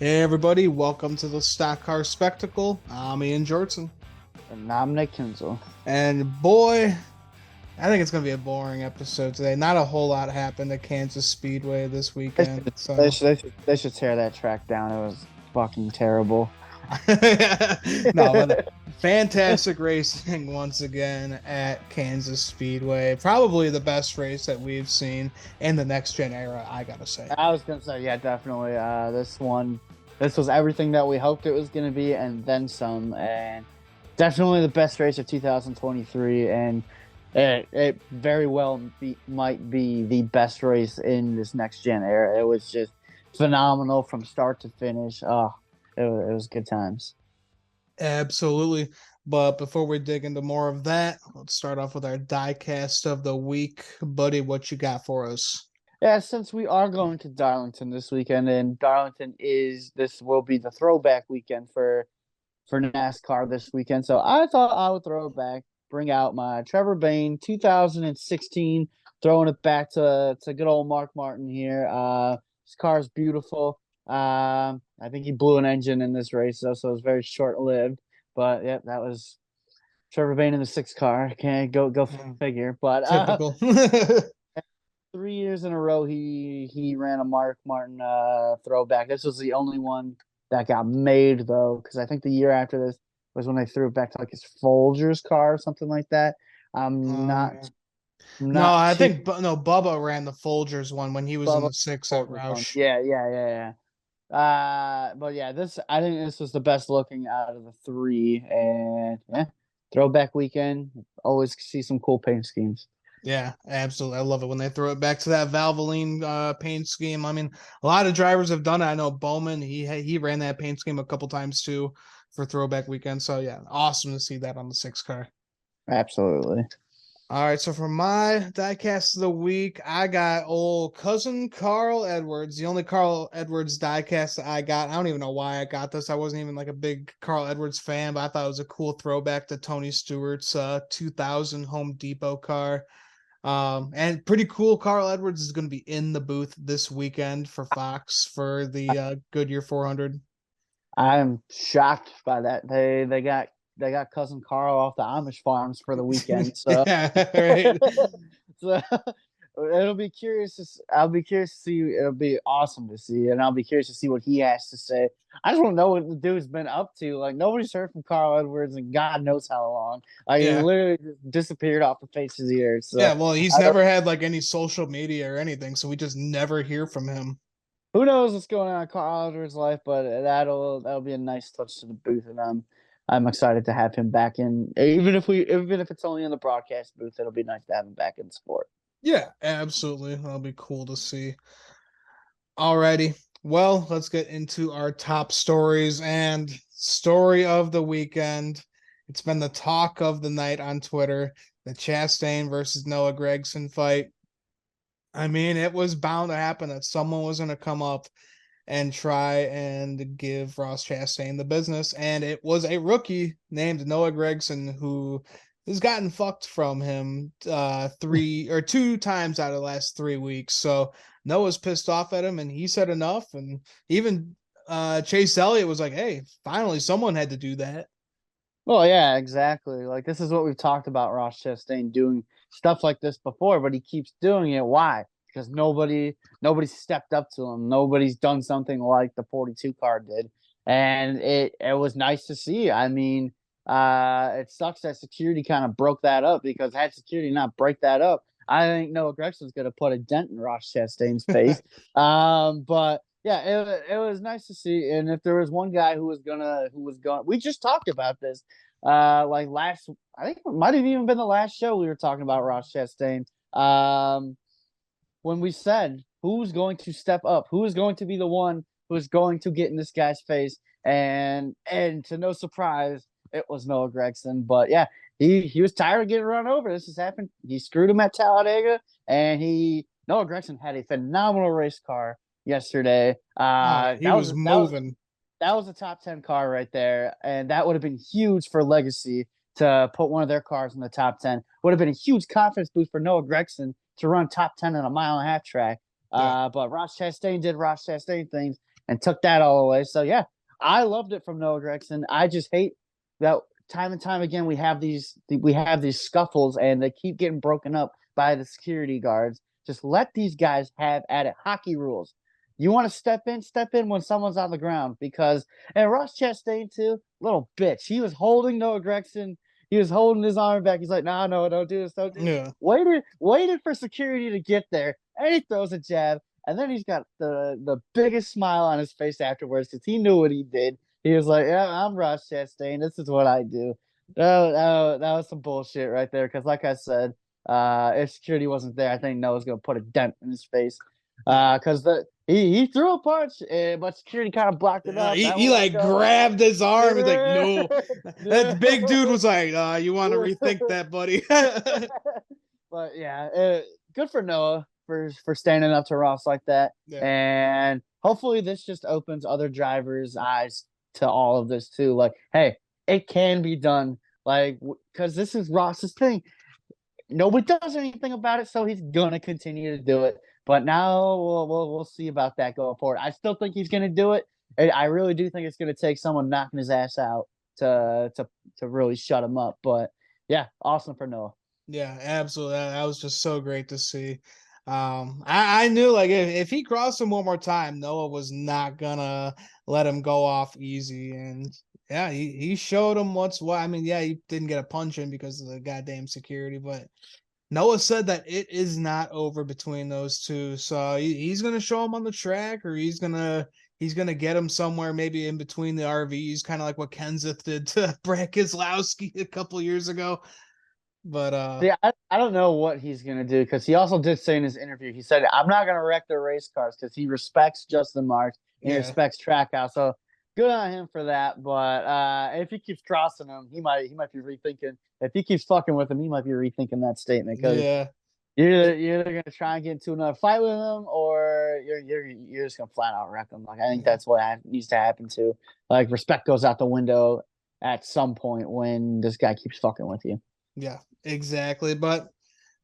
Hey everybody, welcome to the Stock Car Spectacle. I'm Ian Jortson. And I'm Nick Kinsel. And boy, I think it's going to be a boring episode today. Not a whole lot happened at Kansas Speedway this They weekend. should, they So, should, they should, they should tear that track down. It was fucking terrible. no, but fantastic racing once again at Kansas Speedway. Probably the best race that we've seen in the next gen era, I got to say. I was gonna say, yeah, definitely. This was everything that we hoped it was gonna be, and then some. And definitely the best race of 2023, and it very well might be the best race in this next gen era. It was just phenomenal from start to finish. It was good times. Absolutely. But before we dig into more of that, let's start off with our diecast of the week. Buddy, what you got for us? Yeah, since we are going to Darlington this weekend, and this will be the throwback weekend for NASCAR this weekend. So I thought I would throw it back, bring out my Trevor Bayne 2016, throwing it back to good old Mark Martin here. His car is beautiful. I think he blew an engine in this race, though, so it was very short lived. But yeah, that was Trevor Bayne in the sixth car. Can't go figure. But Typical. 3 years in a row he ran a Mark Martin throwback. This was the only one that got made though, because I think the year after this was when they threw it back to like his Folgers car or something like that. I'm not Yeah. No, not I too think no Bubba ran the Folgers one when he was in Bubba the six at Folgers one. Roush. Yeah. But yeah, this I think this was the best looking out of the three, and yeah, throwback weekend. Always see some cool paint schemes. Yeah, absolutely. I love it when they throw it back to that Valvoline paint scheme. I mean, a lot of drivers have done it. I know Bowman, he ran that paint scheme a couple times too for throwback weekend. So yeah, awesome to see that on the six car. Absolutely. All right, so for my diecast of the week, I got old cousin Carl Edwards. The only Carl Edwards diecast I got. I don't even know why I got this. I wasn't even like a big Carl Edwards fan, but I thought it was a cool throwback to Tony Stewart's 2000 Home Depot car. And pretty cool. Carl Edwards is going to be in the booth this weekend for Fox for the Goodyear 400. I'm shocked by that. They got cousin Carl off the Amish farms for the weekend. So Yeah, right. so I'll be curious to see. It'll be awesome to see, and I'll be curious to see what he has to say. I just want to know what the dude's been up to. Like nobody's heard from Carl Edwards in God knows how long. Like he Yeah. literally just disappeared off the face of the earth. So Yeah, well, he's I don't. never had like any social media or anything, so we just never hear from him. Who knows what's going on in Carl Edwards' life, but that'll be a nice touch to the booth, and I'm excited to have him back in. Even if it's only in the broadcast booth, it'll be nice to have him back in sport. Yeah, absolutely. That'll be cool to see. Alrighty. Well, let's get into our top stories and story of the weekend. It's been the talk of the night on Twitter, the Chastain versus Noah Gragson fight. I mean, it was bound to happen that someone was going to come up and try and give Ross Chastain the business. And it was a rookie named Noah Gragson who has gotten fucked from him 2 times out of the last 3 weeks. So Noah's pissed off at him and he said enough. And even Chase Elliott was like, hey, finally someone had to do that. Well, yeah, exactly. Like this is what we've talked about Ross Chastain doing stuff like this before, but he keeps doing it. Why? Because nobody stepped up to him. Nobody's done something like the 42 car did. And it was nice to see. I mean, it sucks that security kind of broke that up because had security not break that up, I think Noah Gregson's gonna put a dent in Ross Chastain's face. But yeah, it was nice to see. And if there was one guy who was going, we just talked about this. Like last, I think it might have even been the last show we were talking about Ross Chastain. When we said who's going to step up, who is going to be the one who is going to get in this guy's face, and to no surprise, it was Noah Gragson. But yeah, he was tired of getting run over. This has happened. He screwed him at Talladega, and Noah Gragson had a phenomenal race car yesterday. Oh, yeah, he was moving. That was a top 10 car right there, and that would have been huge for Legacy to put one of their cars in the top 10. Would have been a huge confidence boost for Noah Gragson to run top 10 in a mile and a half track. Yeah. But Ross Chastain did Ross Chastain things, and took that all away. So yeah, I loved it from Noah Gragson. I just hate that time and time again we have these scuffles and they keep getting broken up by the security guards. Just let these guys have at it. Hockey rules. You want to step in when someone's on the ground because and Ross Chastain too, little bitch. He was holding Noah Gragson. He was holding his arm back. He's like, no, no, don't do this, don't do this. Yeah. Waited for security to get there, and he throws a jab, and then he's got the biggest smile on his face afterwards because he knew what he did. He was like, "Yeah, I'm Ross Chastain. This is what I do." That was some bullshit right there. Because, like I said, if security wasn't there, I think Noah's gonna put a dent in his face. Because he threw a punch, but security kind of blocked it up. He, That he won't like go. grabbed his arm. He's like, Yeah. no. That big dude No. was like, you want to rethink that, buddy? But yeah, good for Noah for standing up to Ross like that, Yeah. and hopefully this just opens other drivers' eyes to all of this too. Like, hey, it can be done. Like, because this is Ross's thing. Nobody does anything about it, so he's gonna continue to do it. But now we'll see about that going forward. I still think he's gonna do it. And I really do think it's gonna take someone knocking his ass out to really shut him up. But yeah, awesome for Noah. Yeah, absolutely. That was just so great to see. I knew like if he crossed him one more time, Noah was not gonna let him go off easy. And yeah, he showed him what's what. I mean, yeah, he didn't get a punch in because of the goddamn security, but Noah said that it is not over between those two. So he's gonna show him on the track, or he's gonna get him somewhere, maybe in between the RVs, kind of like what Kenseth did to Brad Keselowski a couple years ago. But See, I don't know what he's gonna do because he also did say in his interview, he said, I'm not gonna wreck the race cars because he respects Justin Marks and he yeah, respects Trackhouse. So good on him for that. But if he keeps crossing him, he might be rethinking. If he keeps fucking with him, he might be rethinking that statement because yeah, you're either gonna try and get into another fight with him or you're just gonna flat out wreck him. Like I think yeah. that's what needs to happen too. Like respect goes out the window at some point when this guy keeps fucking with you. Yeah, exactly. But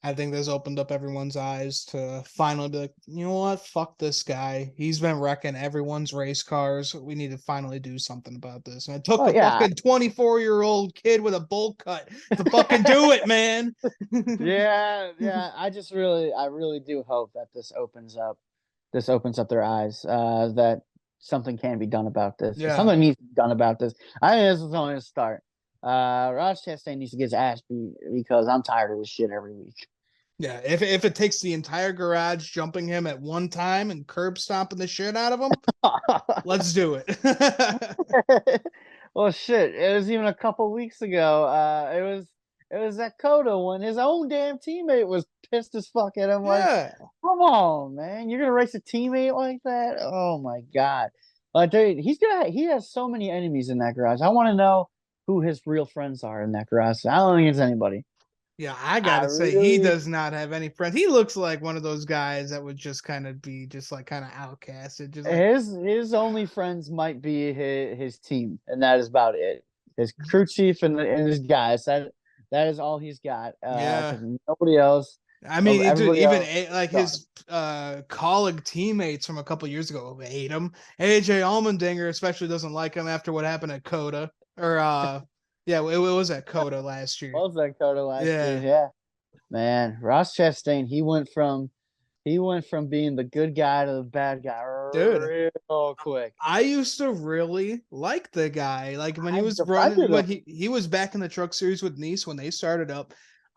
I think this opened up everyone's eyes to finally be like, you know what? Fuck this guy. He's been wrecking everyone's race cars. We need to finally do something about this. And it took Oh the yeah. fucking 24-year-old kid with a bowl cut to fucking do it, man. Yeah, yeah. I really do hope that this opens up their eyes, that something can be done about this. Yeah. Something needs to be done about this. I think this is only a start. Ross Chastain needs to get his ass beat because I'm tired of this shit every week. Yeah. If it takes the entire garage jumping him at one time and curb stomping the shit out of him, let's do it. Well, shit. It was even a couple weeks ago. It was at Coda when his own damn teammate was pissed as fuck at him. Like, Yeah. come on, man, you're gonna race a teammate like that? Oh my god! Like, dude, he has so many enemies in that garage. I want to know who his real friends are in that garage. I don't think it's anybody. Yeah, I I gotta say, he really does not have any friends. He looks like one of those guys that would just kind of be just like kind of outcasted, just like his only friends might be his team, and that is about it. His crew chief and his guys. That is all he's got. yeah. Because nobody else, I mean, everybody even else like sucks. his colleague teammates from a couple years ago hate him. AJ Allmendinger especially doesn't like him after what happened at Coda, or yeah, it was at Coda last year. What was that Coda last year? Yeah, Yeah, man, Ross Chastain. He went from being the good guy to the bad guy dude. real quick. I used to really like the guy. Like when he I was running, defended him. when he was back in the truck series with Nice when they started up.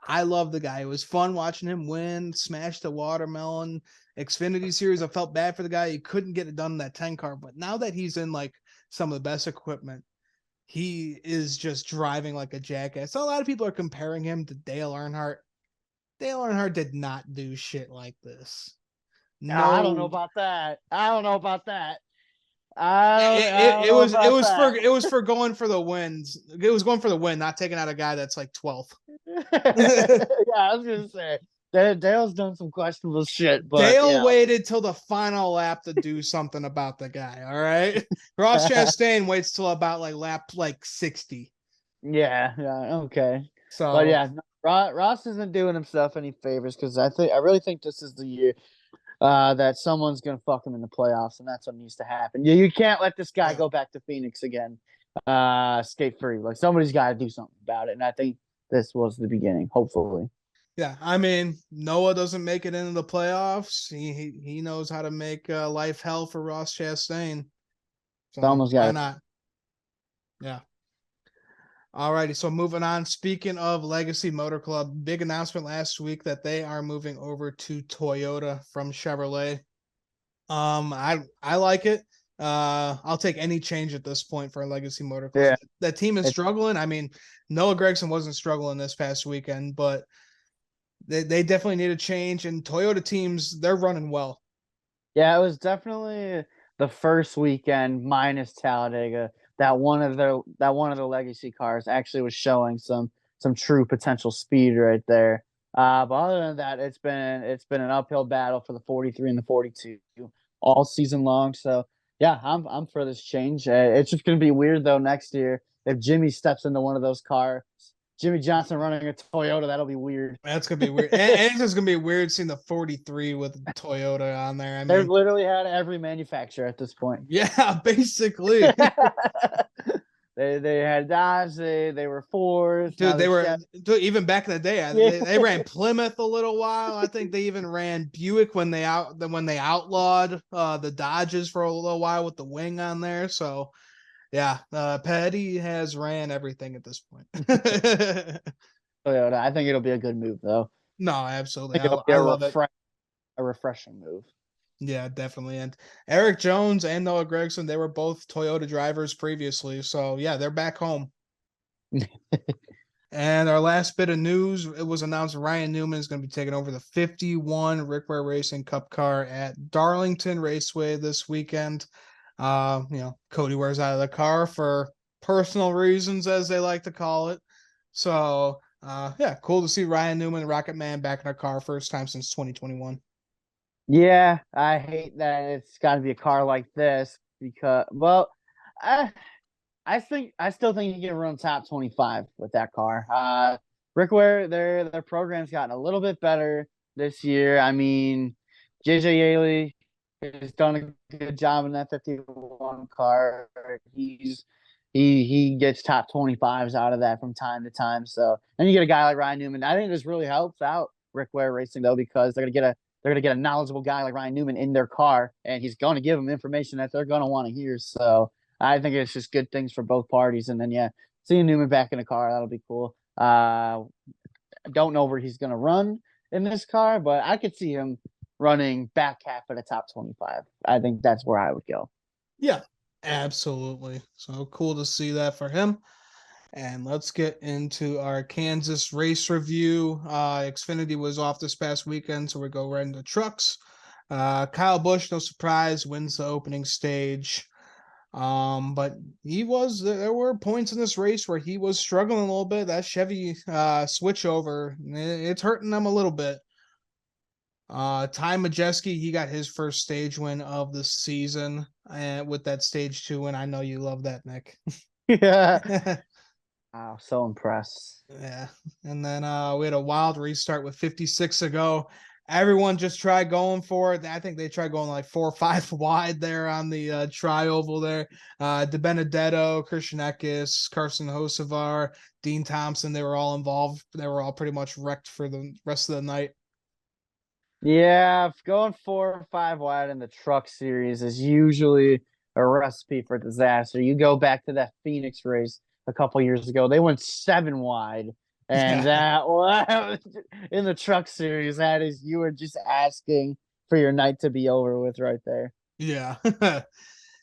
I love the guy. It was fun watching him win, smash the watermelon. Xfinity series, I felt bad for the guy. He couldn't get it done in that 10 car. But now that he's in like some of the best equipment, he is just driving like a jackass. So a lot of people are comparing him to Dale Earnhardt. Dale Earnhardt did not do shit like this. I don't know No, about that. I don't know about that. I don't. it, I it, don't it know was it about was for that. it was for going for the wins. It was going for the win, not taking out a guy that's like 12th. Yeah, I was gonna say Dale's done some questionable shit, but Dale waited till the final lap to do something about the guy. All right. Ross Chastain waits till about like lap like 60. yeah, yeah, okay, but So yeah, no, Ross isn't doing himself any favors because I really think this is the year. that someone's gonna fuck him in the playoffs, and that's what needs to happen. You can't let this guy Yeah. go back to Phoenix again, skate free. Like somebody's got to do something about it, and I think this was the beginning. Hopefully, Yeah, I mean, Noah doesn't make it into the playoffs. He knows how to make life hell for Ross Chastain. So someone's why got. not? Yeah. Alrighty, so moving on. Speaking of Legacy Motor Club, big announcement last week that they are moving over to Toyota from Chevrolet. I like it. I'll take any change at this point for a Legacy Motor Club. Yeah, That team is it, struggling. I mean, Noah Gragson wasn't struggling this past weekend, but they definitely need a change. And Toyota teams, they're running well. yeah, it was definitely the first weekend minus Talladega that one of the legacy cars actually was showing some true potential speed right there. But other than that, it's been an uphill battle for the 43 and the 42 all season long. So yeah, I'm for this change. It's just gonna be weird though next year if Jimmy steps into one of those cars. Jimmy Johnson running a Toyota, that'll be weird. That's gonna be weird, and it's just gonna be weird seeing the 43 with Toyota on there. I They've mean, literally had every manufacturer at this point. yeah, basically. They had Dodge, they were Fords, now Dude, they're Chevy. dude, even back in the day. Yeah. They ran Plymouth a little while. I think they even ran Buick when they outlawed the Dodges for a little while with the wing on there. So yeah, Petty has ran everything at this point. Toyota. I think it'll be a good move though. No, I absolutely. think it'll be I love it. a refreshing move. Yeah, definitely. And Eric Jones and Noah Gregson, they were both Toyota drivers previously. So yeah, they're back home. And our last bit of news, it was announced Ryan Newman is going to be taking over the 51 Rick Ware Racing Cup car at Darlington Raceway this weekend. Cody Ware's out of the car for personal reasons, as they like to call it. So, yeah, cool to see Ryan Newman, Rocket Man, back in our car, first time since 2021. Yeah, I hate that it's got to be a car like this because, well, I I still think you can run top 25 with that car. Rick Ware, their program's gotten a little bit better this year. I mean, JJ Yaley has done a good job in that 51 car. He gets top 25s out of that from time to time. So then you get a guy like Ryan Newman. I think this really helps out Rick Ware Racing though because they're gonna get a knowledgeable guy like Ryan Newman in their car, and he's gonna give them information that they're gonna want to hear. So I think it's just good things for both parties. And then yeah, seeing Newman back in the car, that'll be cool. I don't know where he's gonna run in this car, but I could see him running back half of the top 25. I think that's where I would go. Yeah, absolutely. So cool to see that for him. And let's get into our Kansas race review. Xfinity was off this past weekend, so we go right into trucks. Kyle Busch, no surprise, wins the opening stage. But there were points in this race where he was struggling a little bit. That Chevy switch over, it's hurting them a little bit. Ty Majeski, he got his first stage win of the season, and with that stage 2 win. I know you love that, Nick. Yeah. Wow, so impressed. Yeah. And then we had a wild restart with 56 to go. Everyone just tried going for it. I think they tried going like 4 or 5 wide there on the tri-oval there. De Benedetto, Christian Eckes, Carson Hocevar, Dean Thompson, they were all involved. They were all pretty much wrecked for the rest of the night. Yeah, going 4 or 5 wide in the truck series is usually a recipe for disaster. You go back to that Phoenix race a couple years ago, they went 7 wide. And Yeah. that was in the truck series, that is, you were just asking for your night to be over with right there. Yeah.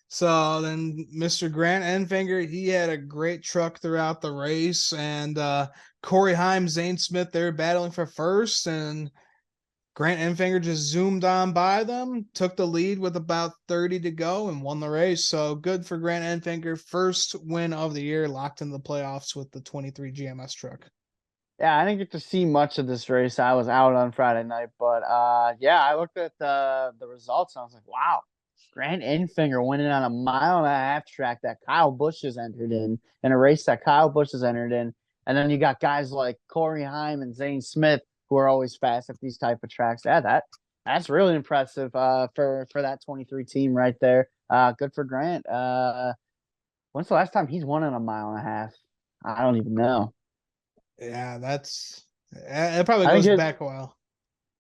So then Mr. Grant Enfinger, he had a great truck throughout the race. And Corey Heim, Zane Smith, they're battling for first. And Grant Enfinger just zoomed on by them, took the lead with about 30 to go, and won the race. So good for Grant Enfinger. First win of the year, locked in the playoffs with the 23 GMS truck. Yeah, I didn't get to see much of this race. I was out on Friday night, but yeah, I looked at the results and I was like, wow, Grant Enfinger winning on a mile-and-a-half track that Kyle Busch has entered in a race that Kyle Busch has entered in. And then you got guys like Corey Heim and Zane Smith who are always fast at these type of tracks. Yeah, That's really impressive for that 23 team right there. Good for Grant. When's the last time he's won in a mile and a half? I don't even know. Yeah, that's it. Probably I think goes his back a while.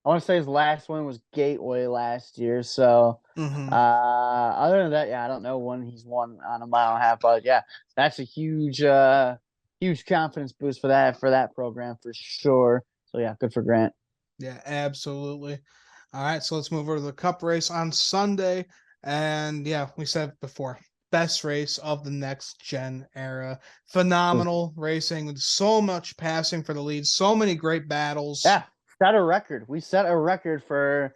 I want to say his last win was Gateway last year. So Hmm. other than that, yeah, I don't know when he's won on a mile and a half, but yeah, that's a huge confidence boost for that program for sure. So yeah, good for Grant. Yeah, absolutely. All right, so let's move over to the Cup race on Sunday. And yeah, we said before, best race of the next gen era. Phenomenal racing with so much passing for the lead, so many great battles. Yeah, set a record. We set a record for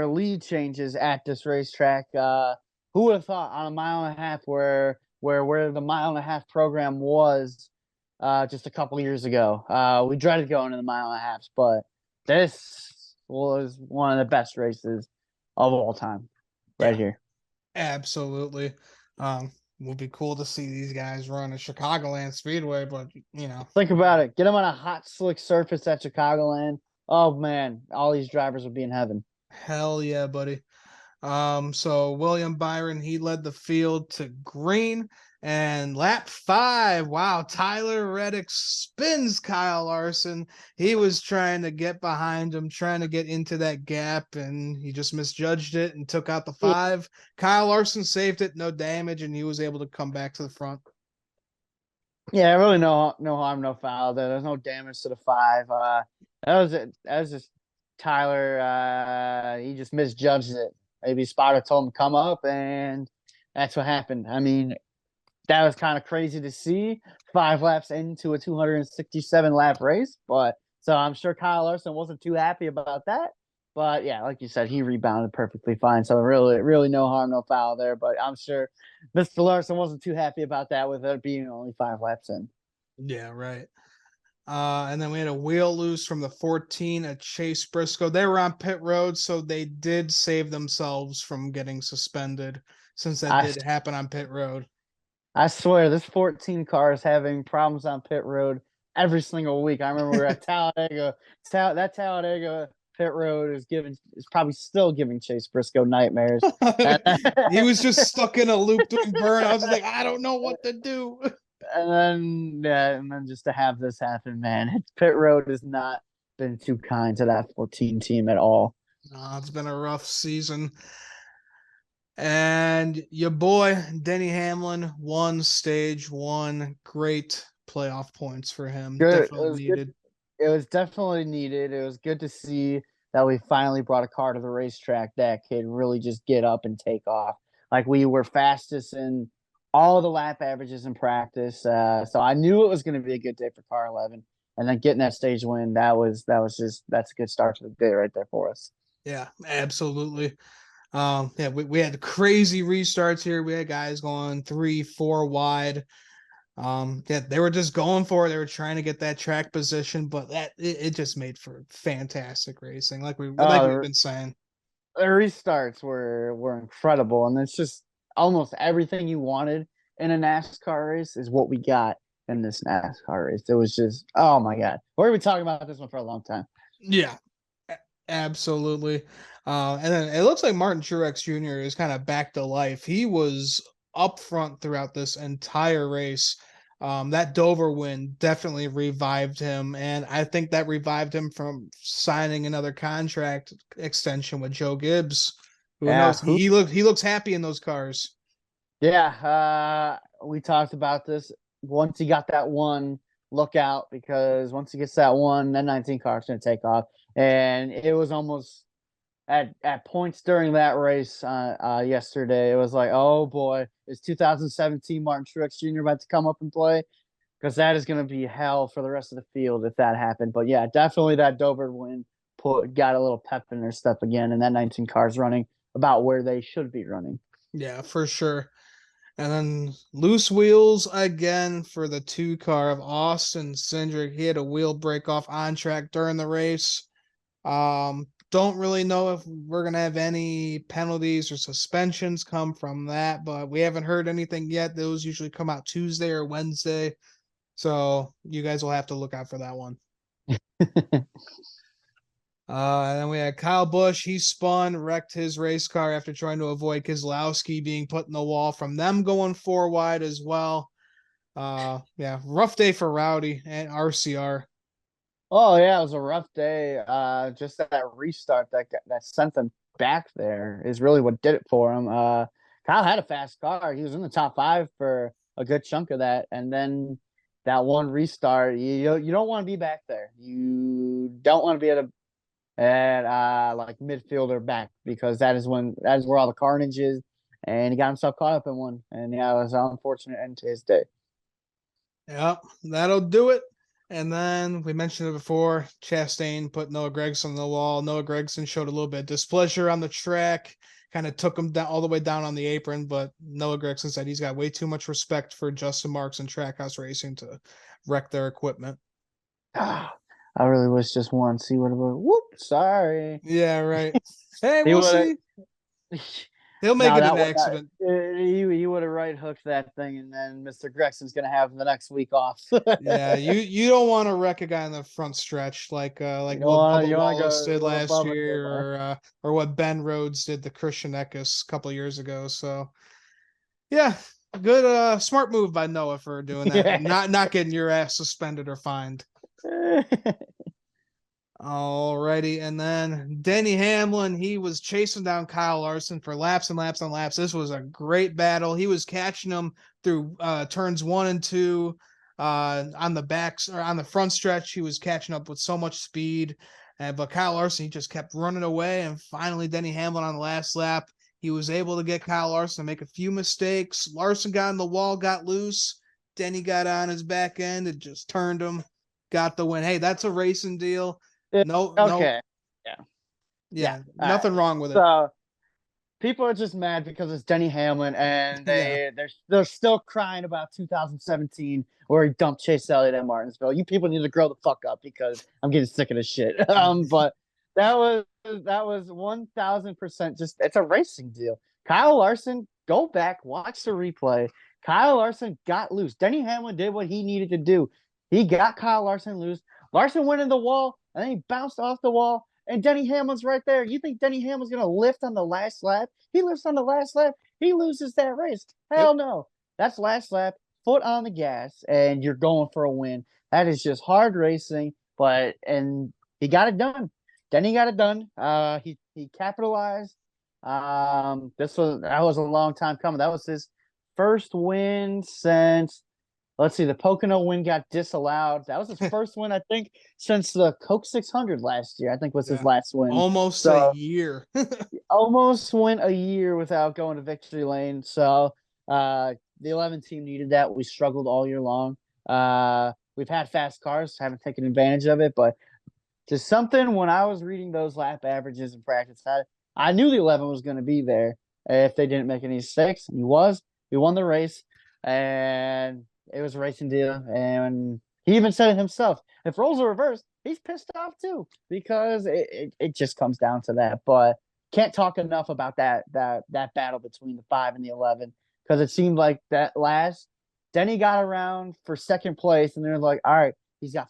lead changes at this racetrack. Who would have thought on a mile and a half where the mile and a half program was just a couple years ago. We dreaded going to the mile and a halves, but this was one of the best races of all time, right Yeah, here. absolutely. Would be cool to see these guys run at Chicagoland Speedway, but Think about it. Get them on a hot, slick surface at Chicagoland. Oh man, all these drivers would be in heaven. hell yeah, buddy. So William Byron, he led the field to green and lap 5. Wow, Tyler Reddick spins Kyle Larson. He was trying to get behind him, trying to get into that gap, and he just misjudged it and took out the 5. Kyle Larson saved it, no damage, and he was able to come back to the front. Yeah, really no harm, no foul. There's no damage to the 5. That was just Tyler. He just misjudged it. Maybe spotter told him to come up, and that's what happened. I mean, that was kind of crazy to see 5 laps into a 267 lap race, but so I'm sure Kyle Larson wasn't too happy about that. But yeah, like you said, he rebounded perfectly fine. So really no harm, no foul there. But I'm sure Mr. Larson wasn't too happy about that with it being only 5 laps in. Yeah, right. And then we had a wheel loose from the 14 at Chase Briscoe. They were on pit road, so they did save themselves from getting suspended since that I did happen on pit road. I swear this 14 car is having problems on pit road every single week. I remember we were at Talladega. That Talladega pit road is probably still giving Chase Briscoe nightmares. And, He was just stuck in a loop doing burnouts. Like, I don't know what to do. and then just to have this happen, man, pit road has not been too kind to that 14 team at all. It's been a rough season. And your boy, Denny Hamlin, won stage one. Great playoff points for him. Good. It Definitely was good. needed. It was definitely needed. It was good to see that we finally brought a car to the racetrack that could really just get up and take off. Like we were fastest in all the lap averages in practice. So I knew it was going to be a good day for car 11. And then getting that stage win, that's a good start to the day right there for us. Yeah, absolutely. Yeah, we had crazy restarts here. We had guys going 3, 4 wide. Yeah, they were just going for it. They were trying to get that track position, but it just made for fantastic racing, like we've Uh, been saying. the restarts were incredible, and it's just almost everything you wanted in a NASCAR race is what we got in this NASCAR race. It was just, oh my god, we're gonna be talking about this one for a long time. Yeah, absolutely. And then it looks like Martin Truex Jr. is kind of back to life. He was up front throughout this entire race. That Dover win definitely revived him, and I think that revived him from signing another contract extension with Joe Gibbs. Who knows? Yeah, He looks happy in those cars. yeah. We talked about this. Once he got that one, look out because once he gets that one, that 19 car is gonna take off, and it was almost at points during that race yesterday, it was like, oh boy, is 2017 Martin Truex Jr. about to come up and play? Because that is going to be hell for the rest of the field if that happened. But yeah, definitely that Dover win got a little pep in their step again, and that 19 cars running about where they should be running. Yeah, for sure. And then loose wheels again for the 2 car of Austin Cindric. He had a wheel break off on track during the race. Don't really know if we're gonna have any penalties or suspensions come from that, but we haven't heard anything yet. Those usually come out Tuesday or Wednesday, so you guys will have to look out for that one. And then we had Kyle Busch. He spun, wrecked his race car after trying to avoid Keselowski being put in the wall from them going four wide as well. Yeah, rough day for Rowdy and RCR. Oh yeah, it was a rough day. Just that restart that sent them back there is really what did it for him. Kyle had a fast car. He was in the top five for a good chunk of that, and then that one restart, you don't want to be back there. You don't want to be at like midfielder back because that is where all the carnage is, and he got himself caught up in one, and yeah, it was an unfortunate end to his day. Yep, that'll do it. And then we mentioned it before, Chastain put Noah Gragson on the wall. Noah Gragson showed a little bit of displeasure on the track, kind of took him down all the way down on the apron, but Noah Gragson said he's got way too much respect for Justin Marks and Trackhouse Racing to wreck their equipment. I really wish just once he would have. Whoop, sorry. Yeah, right. Hey, He we'll would have. see. He'll make Now it an that would accident. he would have right hooked that thing, and then Mr. Gregson's gonna have the next week off. Yeah, you don't want to wreck a guy in the front stretch like You don't what want Bubba you want to Wallace go did what last Bubba did year, last. or what Ben Rhodes did to Christian Eckes a couple years ago. So yeah, good smart move by Noah for doing that and Yeah. not getting your ass suspended or fined. Alrighty, and then Denny Hamlin, he was chasing down Kyle Larson for laps and laps and laps. This was a great battle. He was catching him through turns 1 and 2. On the backs or on the front stretch, he was catching up with so much speed. But Kyle Larson, he just kept running away. And finally, Denny Hamlin on the last lap, he was able to get Kyle Larson to make a few mistakes. Larson got in the wall, got loose. Denny got on his back end and just turned him, got the win. Hey, that's a racing deal. No, Okay. Yeah. Yeah. yeah, All right. nothing wrong with it. So people are just mad because it's Denny Hamlin, and Yeah, they're still crying about 2017 where he dumped Chase Elliott at Martinsville. You people need to grow the fuck up because I'm getting sick of this shit. But that was 1,000% just it's a racing deal. Kyle Larson, go back, watch the replay. Kyle Larson got loose. Denny Hamlin did what he needed to do. He got Kyle Larson loose. Larson went in the wall and then he bounced off the wall and Denny Hamlin's right there. You think Denny Hamlin's going to lift on the last lap? He lifts on the last lap. He loses that race. yep. Hell no. That's last lap, foot on the gas, and you're going for a win. That is just hard racing, and he got it done. Denny got it done. He capitalized. That was a long time coming. That was his first win since let's see, the Pocono win got disallowed. That was his first win, I think, since the Coke 600 last year. I think was his Yeah, last win. almost a So year. almost went a year without going to victory lane. So the 11 team needed that. We struggled all year long. We've had fast cars, haven't taken advantage of it, but just something when I was reading those lap averages in practice, I knew the 11 was going to be there if they didn't make any mistakes. And he was. We won the race, and it was a racing deal. And he even said it himself. If roles are reversed, he's pissed off too because it just comes down to that. But can't talk enough about that battle between the 5 and the 11 because it seemed like that last Denny got around for second place, and they're like, all right, he's got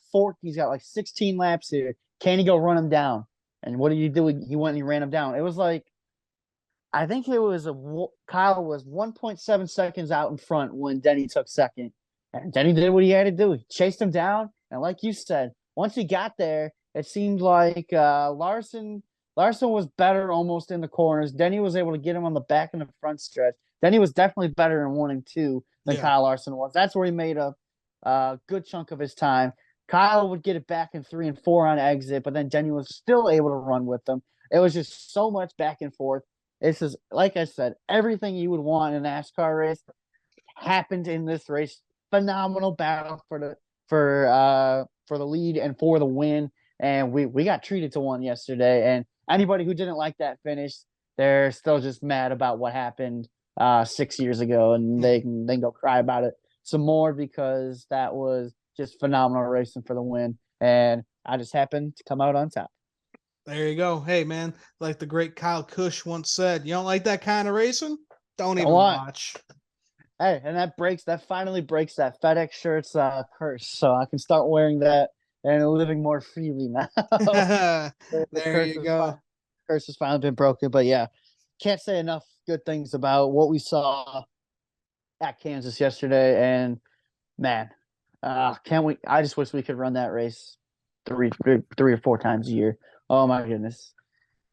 like 16 laps here. Can he go run him down? And what did he do? He went and he ran him down. It was like I think it was Kyle was 1.7 seconds out in front when Denny took second, and Denny did what he had to do. He chased him down, and like you said, once he got there, it seemed like Larson was better almost in the corners. Denny was able to get him on the back and the front stretch. Denny was definitely better in 1 and 2 than Yeah, Kyle Larson was. That's where he made a good chunk of his time. Kyle would get it back in 3 and 4 on exit, but then Denny was still able to run with them. It was just so much back and forth. This is like I said, everything you would want in a NASCAR race happened in this race. Phenomenal battle for the lead and for the win. And we got treated to one yesterday. And anybody who didn't like that finish, they're still just mad about what happened 6 years ago, and they can go cry about it some more because that was just phenomenal racing for the win. And I just happened to come out on top. there you go. Hey, man, like the great Kyle Cush once said, you don't like that kind of racing? Don't Don't even want. watch. Hey, and that finally breaks that FedEx shirt's curse. So I can start wearing that and living more freely now. The There you go. curse has finally been broken. But yeah, can't say enough good things about what we saw at Kansas yesterday. And man, can't we? I just wish we could run that race three or four times a year. Oh my goodness.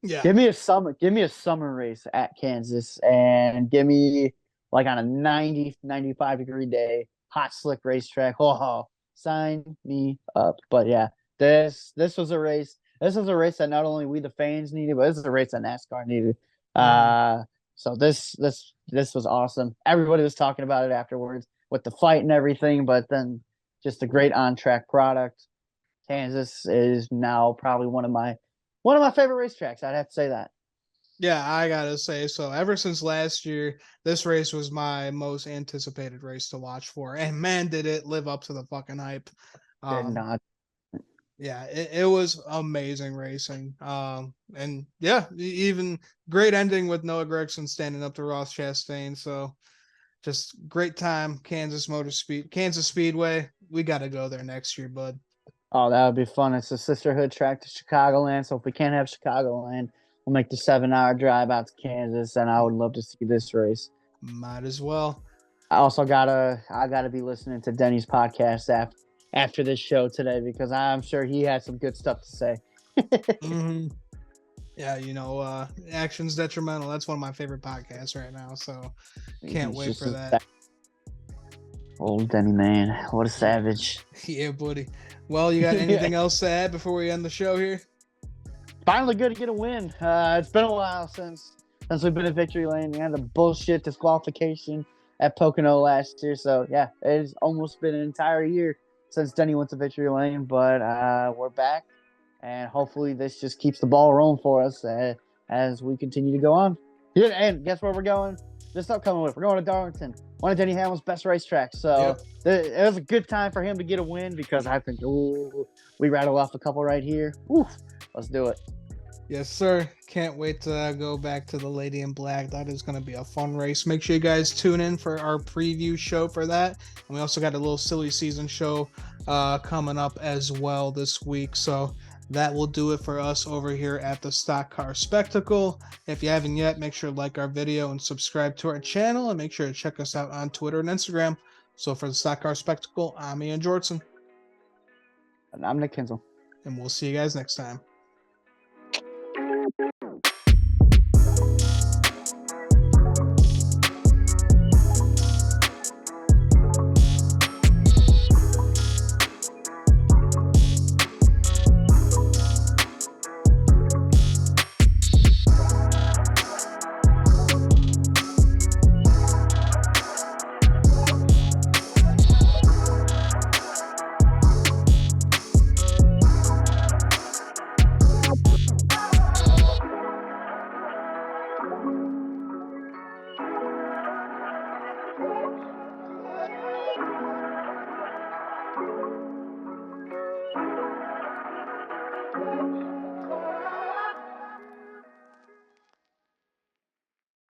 Yeah. Give me a summer race at Kansas and give me like on a 90, 95-degree day, hot slick racetrack. Oh, sign me up. But yeah, this was a race. This was a race that not only we the fans needed, but this is a race that NASCAR needed. Mhm. So this was awesome. Everybody was talking about it afterwards with the fight and everything, but then just a great on track product. Kansas is now probably one of my favorite racetracks. I'd have to say that. Yeah, I gotta say so. Ever since last year, this race was my most anticipated race to watch for, and man, did it live up to the fucking hype. Did Um, not. yeah, it was amazing racing. And yeah, even great ending with Noah Gragson standing up to Ross Chastain. So just great time, Kansas Speedway. We got to go there next year, bud. Oh, that would be fun. It's a sisterhood track to Chicagoland. So if we can't have Chicagoland, we'll make the 7 hour drive out to Kansas. And I would love to see this race. Might as well. I gotta be listening to Denny's podcast after this show today because I'm sure he has some good stuff to say. Hmm. Yeah, Actions Detrimental. That's one of my favorite podcasts right now. So can't He's wait just for that. old Denny man. What a savage. Yeah, buddy. Well, you got anything else to add before we end the show here? Finally good to get a win. It's been a while since we've been at Victory Lane. We had a bullshit disqualification at Pocono last year. So yeah, it's almost been an entire year since Denny went to Victory Lane, but we're back, and hopefully this just keeps the ball rolling for us as we continue to go on. Yeah, and guess where we're going this upcoming week? We're going to Darlington, one of Denny Hamlin's best racetracks. So Yep. it was a good time for him to get a win because I think we rattle off a couple right here. Oof, let's do it. Yes, sir. Can't wait to go back to the Lady in Black. That is going to be a fun race. Make sure you guys tune in for our preview show for that. And we also got a little silly season show coming up as well this week. So that will do it for us over here at the Stock Car Spectacle. If you haven't yet, make sure to like our video and subscribe to our channel. And make sure to check us out on Twitter and Instagram. So for the Stock Car Spectacle, I'm Ian Jortson. And I'm Nick Kinsel. And we'll see you guys next time.